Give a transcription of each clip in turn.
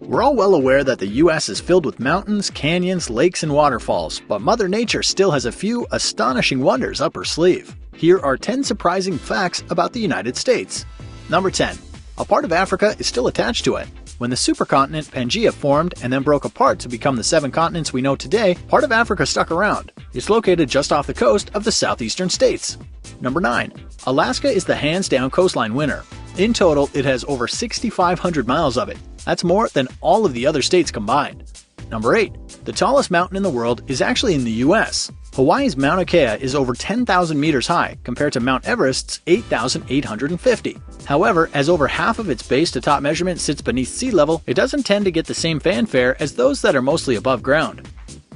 We're all well aware that the US is filled with mountains, canyons, lakes, and waterfalls, but Mother Nature still has a few astonishing wonders up her sleeve. Here are 10 surprising facts about the United States. Number 10. A part of Africa is still attached to it. When the supercontinent Pangaea formed and then broke apart to become the 7 continents we know today, part of Africa stuck around. It's located just off the coast of the southeastern states. Number 9. Alaska is the hands-down coastline winner. In total, it has over 6,500 miles of it. That's more than all of the other states combined. Number 8. The tallest mountain in the world is actually in the US. Hawaii's Mauna Kea is over 10,000 meters high, compared to Mount Everest's 8,850. However, as over half of its base-to-top measurement sits beneath sea level, it doesn't tend to get the same fanfare as those that are mostly above ground.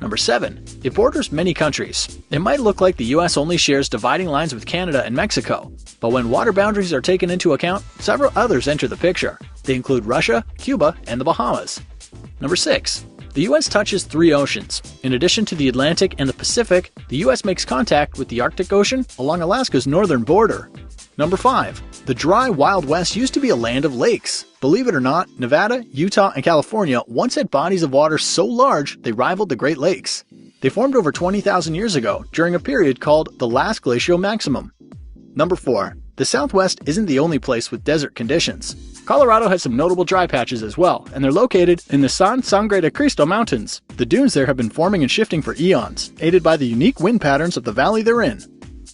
Number 7. It borders many countries. It might look like the US only shares dividing lines with Canada and Mexico, but when water boundaries are taken into account, several others enter the picture. They include Russia, Cuba, and the Bahamas. Number 6. The US touches 3 oceans. In addition to the Atlantic and the Pacific, the US makes contact with the Arctic Ocean along Alaska's northern border. Number 5. The dry Wild West used to be a land of lakes. Believe it or not, Nevada, Utah, and California once had bodies of water so large they rivaled the Great Lakes. They formed over 20,000 years ago during a period called the last glacial maximum. Number 4. The Southwest isn't the only place with desert conditions. Colorado has some notable dry patches as well, and they're located in the San Sangre de Cristo Mountains. The dunes there have been forming and shifting for eons, aided by the unique wind patterns of the valley they're in.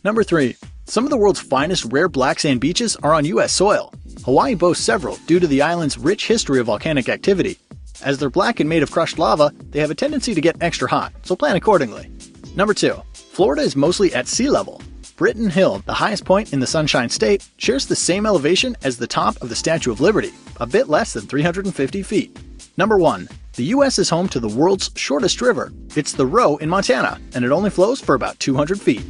Number 3. Some of the world's finest rare black sand beaches are on US soil. Hawaii boasts several due to the island's rich history of volcanic activity. As they're black and made of crushed lava, they have a tendency to get extra hot, so plan accordingly. Number 2. Florida is mostly at sea level. Britton Hill, the highest point in the Sunshine State, shares the same elevation as the top of the Statue of Liberty, a bit less than 350 feet. Number 1. The US is home to the world's shortest river. It's the Roe in Montana, and it only flows for about 200 feet.